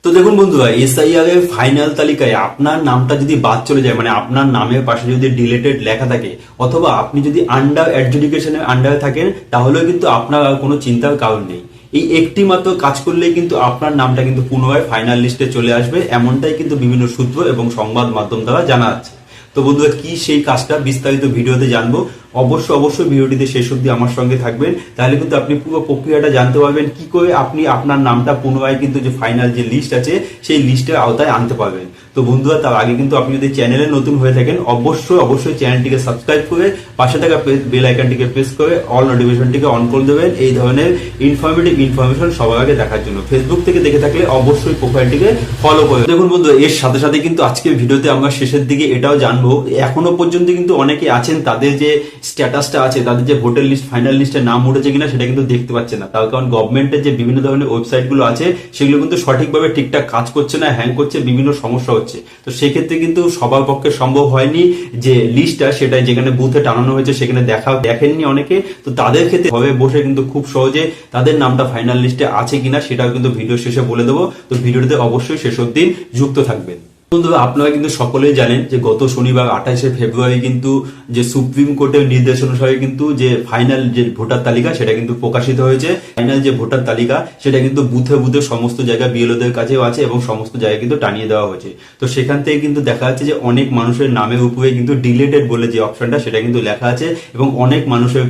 তো দেখুন বন্ধুরা, এসআইআর এর ফাইনাল তালিকায় আপনার নামটা যদি বাদ চলে যায়, মানে আপনার নামের পাশে যদি ডিলেটেড লেখা থাকে, অথবা আপনি যদি আন্ডার অ্যাডজুডিকেশনের আন্ডারে থাকেন, তাহলেও কিন্তু আপনার আর কোনো চিন্তার কারণ নেই। এই একটি মাত্র কাজ করলেই কিন্তু আপনার নামটা কিন্তু পুনরায় ফাইনাল লিস্টে চলে আসবে, এমনটাই কিন্তু বিভিন্ন সূত্র এবং সংবাদ মাধ্যম দ্বারা জানা যাচ্ছে। তো বন্ধুরা, কি সেই কাজটা বিস্তারিত ভিডিওতে জানবো। অবশ্যই ভিডিওটিতে শেষ অবধি আমার সঙ্গে থাকবেন, তাহলে কিন্তু আপনি পুরো প্রক্রিয়াটা জানতে পারবেন কি করে আপনি আপনার নামটা পুনরায় কিন্তু যে ফাইনাল যে লিস্ট আছে সেই লিস্টের আওতায় আনতে পারবেন। তো বন্ধুরা, তার আগে কিন্তু আপনি যদি চ্যানেলে নতুন হয়ে থাকেন, অবশ্যই চ্যানেলটিকে সাবস্ক্রাইব করে পাশে থাকা বেল আইকনটিকে প্রেস করে অল নোটিফিকেশনটিকে অন করে দেবেন, এই ধরনের ইনফরমেশন সবার আগে দেখার জন্য। ফেসবুক থেকে দেখে থাকলে অবশ্যই প্রোফাইলটিকে ফলো করে দেখুন। বন্ধুরা, এর সাথে সাথে কিন্তু আজকের ভিডিওতে আমরা শেষের দিকে এটাও জানবো, এখনো পর্যন্ত কিন্তু অনেকে আছেন তাদের যে স্ট্যাটাসটা আছে, তাদের যে ভোটার লিস্ট ফাইনাল লিস্টে নাম উঠেছে কিনা সেটা কিন্তু দেখতে পাচ্ছে না। তার কারণ গভর্নমেন্টের যে বিভিন্ন ধরনের ওয়েবসাইট গুলো আছে সেগুলো কিন্তু সঠিকভাবে ঠিকঠাক কাজ করছে না, হ্যাং করছে, বিভিন্ন সমস্যা হচ্ছে। তো সেক্ষেত্রে কিন্তু সবার পক্ষে সম্ভব হয়নি যে লিস্টটা সেটা যেখানে বুথে টানানো হয়েছে সেখানে দেখেননি অনেকে। তো তাদের ক্ষেত্রে ঘরে বসে কিন্তু খুব সহজে তাদের নামটা ফাইনাল লিস্টে আছে কিনা সেটাও কিন্তু ভিডিও শেষে বলে দেবো। তো ভিডিওতে অবশ্যই শেষ অবধি যুক্ত থাকবেন। বন্ধুরা, আপনারা কিন্তু সকলেই জানেন যে গত শনিবার 28শে ফেব্রুয়ারি কিন্তু যে সুপ্রিম কোর্টের নির্দেশ অনুসারে কিন্তু যে ফাইনাল যে ভোটার তালিকা সেটা কিন্তু প্রকাশিত হয়েছে। ফাইনাল যে ভোটার তালিকা সেটা কিন্তু বুথে বুথে সমস্ত জায়গায় বিএলওদের কাছেও আছে এবং সমস্ত জায়গায় কিন্তু টানিয়ে দেওয়া হয়েছে। তো সেখান থেকে কিন্তু দেখা যাচ্ছে যে অনেক মানুষের নামের উপরে কিন্তু ডিলেটেড বলে যে অপশনটা সেটা কিন্তু লেখা আছে, এবং অনেক মানুষের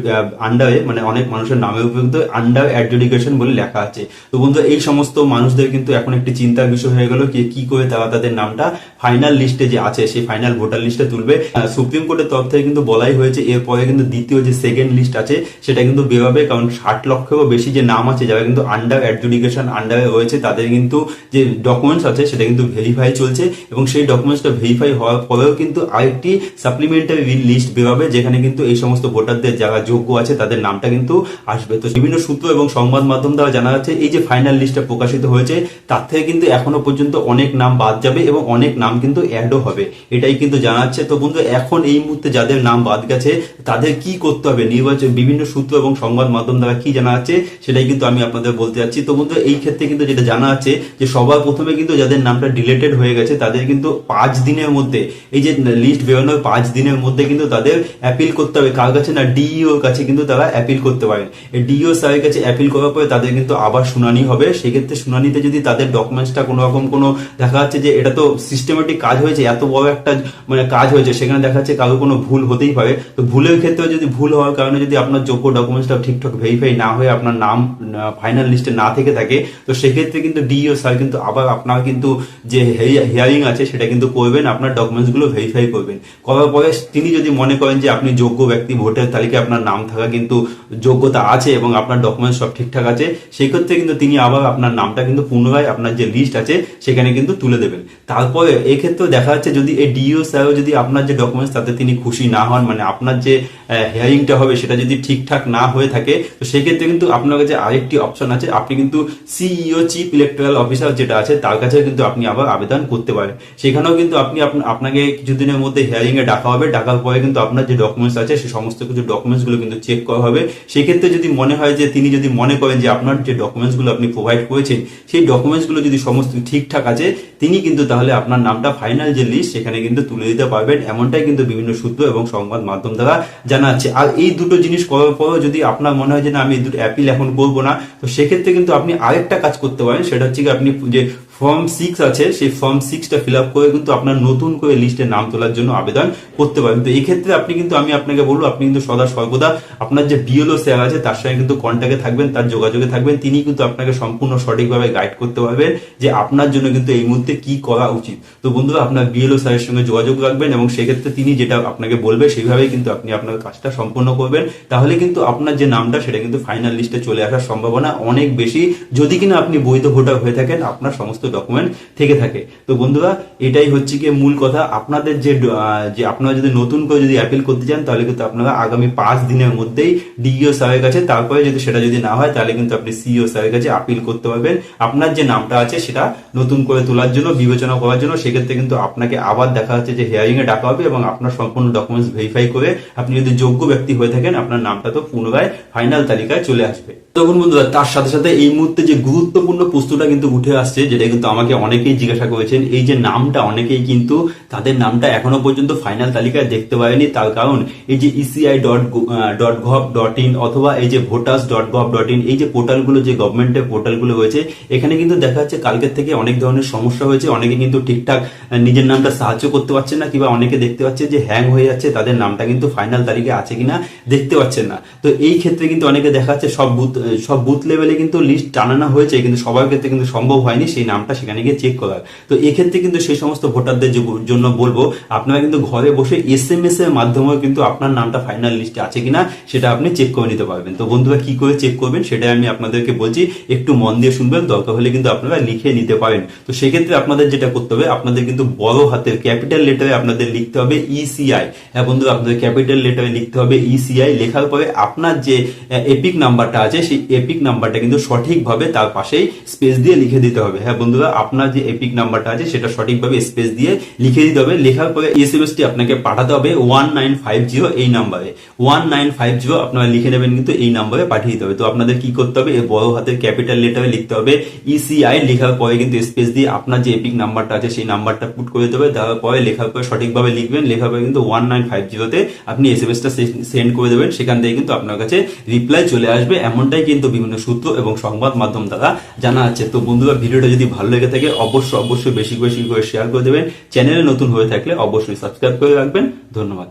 আন্ডারে, মানে অনেক মানুষের নামের উপরে কিন্তু আন্ডার অ্যাডজুডিকেশন বলে লেখা আছে। তো বন্ধুরা, এই সমস্ত মানুষদের কিন্তু এখন একটি চিন্তার বিষয় হয়ে গেল কি করে তারা তাদের নামটা ফাইনাল লিস্টে যে আছে সেই ফাইনাল ভোটার লিস্টে তুলবে। সুপ্রিম কোর্টের তরফ থেকে কিন্তু বলাই হয়েছে এরপরে কিন্তু দ্বিতীয় যে সেকেন্ড লিস্ট আছে সেটা কিন্তু বেরোবে, কারণ 60 লক্ষেরও বেশি যে নাম আছে যারা কিন্তু আন্ডার অ্যাডজুডিকেশন আন্ডারে রয়েছে তাদের কিন্তু যে ডকুমেন্টস আছে সেটা কিন্তু ভেরিফাই চলছে, এবং সেই ডকুমেন্টসটা ভেরিফাই হওয়ার পরেও কিন্তু আরেকটি সাপ্লিমেন্টারি লিস্ট বেরোবে যেখানে কিন্তু এই সমস্ত ভোটারদের যারা যোগ্য আছে তাদের নামটা কিন্তু আসবে। তো বিভিন্ন সূত্র এবং সংবাদ মাধ্যম দ্বারা জানা যাচ্ছে এই যে ফাইনাল লিস্টটা প্রকাশিত হয়েছে তার থেকে কিন্তু এখনো পর্যন্ত অনেক নাম বাদ যাবে এবং অনেক নাম কিন্তু অ্যাডও হবে, এটাই কিন্তু জানাচ্ছে। তো বন্ধু, এখন এই মুহূর্তে যাদের নাম বাদ গেছে তাদের কি করতে হবে, নির্বাচন বিভিন্ন সূত্র এবং সংবাদ মাধ্যম দ্বারা কি জানা যাচ্ছে সেটাই কিন্তু আমি আপনাদের বলতে যাচ্ছি। তো বন্ধু, এই ক্ষেত্রে কিন্তু যেটা জানা আছে যে সবার প্রথমে কিন্তু যাদের নামটা ডিলেটেড হয়ে গেছে তাদের কিন্তু 5 দিনের মধ্যে, এই যে লিস্ট বেরোনোর 5 দিনের মধ্যে কিন্তু তাদের অ্যাপিল করতে হবে। কার কাছে না, ডিইওর কাছে কিন্তু তারা অ্যাপিল করতে পারেন। এই ডিইও স্যারের কাছে অ্যাপিল করার পরে তাদের কিন্তু আবার শুনানি হবে। সেক্ষেত্রে শুনানিতে যদি তাদের ডকুমেন্টসটা কোনো রকম কোনো দেখা যাচ্ছে যে এটা তো সিস্টেমেটিক কাজ হয়েছে, এত বড় একটা মানে কাজ হয়েছে, সেখানে দেখা যাচ্ছে কারো কোনো ভুল হতেই পারে। তো ভুলের ক্ষেত্রে যদি ভুল হওয়ার কারণে যদি আপনার যোগ্য ডকুমেন্টসটা ঠিকঠাক ভেরিফাই না হয়ে আপনার নাম ফাইনাল লিস্টে না থেকে থাকে, তো সেক্ষেত্রে কিন্তু ডিইও স্যার কিন্তু আবার আপনার কিন্তু যে হিয়ারিং আছে সেটা কিন্তু করবেন, আপনার ডকুমেন্টসগুলো ভেরিফাই করবেন। করার পরে তিনি যদি মনে করেন যে আপনি যোগ্য ব্যক্তি, ভোটের তালিকায় আপনার নাম থাকা কিন্তু যোগ্যতা আছে এবং আপনার ডকুমেন্টস সব ঠিকঠাক আছে, সেই ক্ষেত্রে কিন্তু তিনি আবার আপনার নামটা কিন্তু পুনরায় আপনার যে লিস্ট আছে সেখানে কিন্তু তুলে দেবেন। তারপরে এই ক্ষেত্রে দেখা যাচ্ছে যদি এই ডিইও স্যারও যদি আপনার যে ডকুমেন্টস তাতে তিনি খুশি না হন, মানে আপনার যে হিয়ারিংটা হবে সেটা যদি ঠিকঠাক না হয়ে থাকে, তো সেক্ষেত্রে কিন্তু আপনার কাছে আরেকটি অপশন আছে, আপনি কিন্তু সিইও চিফ ইলেকট্রাল অফিসার যেটা আছে তার কাছে কিন্তু আপনি আবার আবেদন করতে পারেন। সেখানেও কিন্তু আপনি আপনাকে কিছুদিনের মধ্যে হিয়ারিং এ ডাকা হবে, ডাকার পরে কিন্তু আপনার যে ডকুমেন্টস আছে সেই সমস্ত কিছু ডকুমেন্টস গুলো কিন্তু চেক করা হবে। সেক্ষেত্রে যদি মনে হয় যে তিনি যদি মনে করেন যে আপনার যে ডকুমেন্টস গুলো আপনি প্রোভাইড করেছেন সেই ডকুমেন্টস গুলো যদি সমস্ত ঠিকঠাক আছে, তিনি কিন্তু তাহলে আপনার নামটা ফাইনাল যে লিস্ট সেখানে কিন্তু তুলে দিতে পারবেন, এমনটাই কিন্তু বিভিন্ন সূত্র এবং সংবাদ মাধ্যম দ্বারা জানাচ্ছে। আর এই দুটো জিনিস করার পরেও যদি আপনার মনে হয় যে না আমি এই দুটো অ্যাপিল এখন করবো না, তো সেক্ষেত্রে কিন্তু আপনি আরেকটা কাজ করতে পারেন, সেটা হচ্ছে আপনি যে ফর্ম 6 আছে সেই ফর্ম 6টা ফিল আপ করে কিন্তু আপনার নতুন করে লিস্টে নাম তোলার জন্য আবেদন করতে পারেন। তো এই ক্ষেত্রে আপনি কিন্তু আমি আপনাকে বলবো আপনি কিন্তু সর্বদা আপনার যে বিএলও স্যার আছে তার সঙ্গে কিন্তু কন্ট্যাক্টে থাকবেন, তার যোগাযোগে থাকবেন, তিনি কিন্তু আপনাকে সম্পূর্ণ সঠিকভাবে গাইড করতে পারবেন যে আপনার জন্য কিন্তু এই মুহূর্তে কি করা উচিত। তো বন্ধুরা, আপনার বিএলও স্যারের সঙ্গে যোগাযোগ রাখবেন এবং সেক্ষেত্রে তিনি যেটা আপনাকে বলবে সেইভাবেই কিন্তু আপনি আপনার কাজটা সম্পূর্ণ করবেন। তাহলে কিন্তু আপনার যে নামটা সেটা কিন্তু ফাইনাল লিস্টে চলে আসার সম্ভাবনা অনেক বেশি, যদি কিনা আপনি বৈধ ভোটার হয়ে থাকেন, আপনার সমস্ত ডকুমেন্ট থেকে থাকে। তো বন্ধুরা, এটাই হচ্ছে কি মূল কথা। আপনাদের যে আপনারা যদি নতুন করে যদি অ্যাপিল করতে চান তাহলে কিন্তু আপনারা আগামী 5 দিনের মধ্যেই ডিইও স্যারের কাছে, তারপরে যদি সেটা যদি না হয় তাহলে কিন্তু আপনি সিইও স্যারের কাছে আপিল করতে পারবেন আপনার যে নামটা আছে সেটা নতুন করে তোলার জন্য, বিবেচনা করার জন্য। সেক্ষেত্রে কিন্তু আপনাকে আবার দেখা যাচ্ছে যে হিয়ারিং এ ডাকা হবে এবং আপনার সম্পূর্ণ ডকুমেন্টস ভেরিফাই করে আপনি যদি যোগ্য ব্যক্তি হয়ে থাকেন আপনার নামটা তো পুনরায় ফাইনাল তালিকায় চলে আসবে। তখন বন্ধুরা, তার সাথে সাথে এই মুহূর্তে যে গুরুত্বপূর্ণ প্রশ্নটা কিন্তু উঠে আসছে, যেটা কিন্তু কিন্তু আমাকে অনেকেই জিজ্ঞাসা করেছেন এই যে নামটা, অনেকেই কিন্তু তাদের নামটা এখনো পর্যন্ত ফাইনাল তালিকায় দেখতে পারেনি। তার কারণ এই যে ECI.gov.in অথবা এই যে voters.gov.in, এই যে পোর্টালগুলো, যে গভর্নমেন্টের পোর্টালগুলো রয়েছে, এখানে কিন্তু দেখা যাচ্ছে কালকের থেকে অনেক ধরনের সমস্যা হয়েছে। অনেকে কিন্তু ঠিকঠাক নিজের নামটা সাহায্য করতে পারছে না, কিংবা অনেকে দেখতে পাচ্ছে যে হ্যাং হয়ে যাচ্ছে, তাদের নামটা কিন্তু ফাইনাল তালিকায় আছে কিনা দেখতে পাচ্ছেন না। তো এই ক্ষেত্রে কিন্তু অনেকে দেখা যাচ্ছে সব বুথ লেভেলে কিন্তু লিস্ট টানানো হয়েছে, কিন্তু সবার ক্ষেত্রে কিন্তু সম্ভব হয়নি সেই নামটা সেখানে গিয়ে চেক করার। তো এক্ষেত্রে কিন্তু সেই সমস্ত ভোটারদের জন্য বলবো, আপনারা কিন্তু ঘরে বসে SMS এর মাধ্যমেও কিন্তু আপনার নামটা ফাইনাল লিস্টে আছে কিনা সেটা আপনি চেক করে নিতে পারবেন। তো বন্ধুরা, কি করে চেক করবেন সেটা আমি আপনাদেরকে বলছি, একটু মন দিয়ে শুনবেন, দরকার হলে কিন্তু আপনারা লিখে নিতে পারেন। তো সেক্ষেত্রে আপনাদের যেটা করতে হবে, আপনাদের কিন্তু বড় হাতের ক্যাপিটাল লেটারে আপনাদের লিখতে হবে ECI। হ্যাঁ বন্ধুরা, আপনাদের ক্যাপিটাল লেটারে লিখতে হবে ECI। লেখার পরে আপনার যে এপিক নাম্বারটা আছে, সেই এপিক নাম্বারটা কিন্তু সঠিকভাবে তার পাশেই স্পেস দিয়ে লিখে দিতে হবে। হ্যাঁ বন্ধুরা, আপনার যে এপিক নাম্বারটা আছে সেটা সঠিকভাবে স্পেস দিয়ে লিখে দিতে হবে। লেখার পরে SMS টি আপনাকে পাঠাতে হবে 1950 এই নাম্বারে। 1950 আপনারা লিখে নেবেন, কিন্তু এই নাম্বারে পাঠিয়ে দিতে হবে। তো আপনাদের কি করতে হবে, এই বড় হাতের ক্যাপিটাল লেটারে লিখতে হবে ECI। লেখার পরে কিন্তু স্পেস দিয়ে আপনার যে এপিক নাম্বারটা আছে সেই নাম্বারটা পুট করে দিতে হবে। দেওয়ার পরে লেখার পরে সঠিকভাবে লিখবেন। লেখার পরে কিন্তু 1950-তে আপনি SMS-টা সেন্ড করে দেবেন। সেখান থেকে কিন্তু আপনার কাছে রিপ্লাই চলে আসবে। এমনটাই কিন্তু বিভিন্ন সূত্র এবং সংবাদ মাধ্যম দ্বারা জানা যাচ্ছে। তো বন্ধুরা, ভিডিওটা যদি ভালো লেগে থাকে অবশ্যই বেশি বেশি করে শেয়ার করে দেবেন। চ্যানেলে নতুন হয়ে থাকলে অবশ্যই সাবস্ক্রাইব করে রাখবেন। ধন্যবাদ।